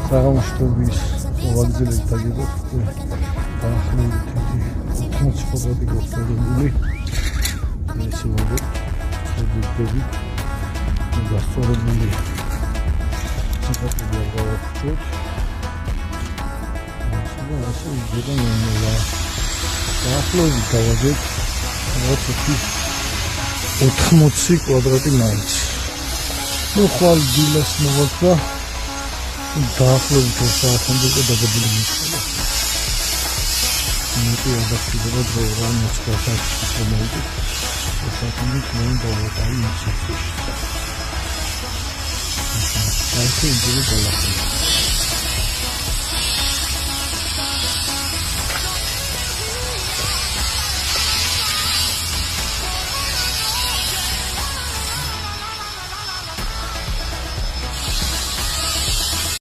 საღამოშტობის ვაგზელებს დაგებოთ დაახლოებით 80 კვადრატი გასწორებული ეს ვაგზელი შეგვიძლია გასწორებული საქართველოს გავახსოვთ ასე იგება ნორმალა დაახლოებით დავაგეთ 80 კვადრატი მაინც ну ხვალ დილას მოვაქვა დაახლოებით საათამდე დაგებული მიწა მეტი ადასტურება დრო რამაც გასაგებია მომენტი საათამდე მომ დავატოვე მიწა ასე იგივე გალახი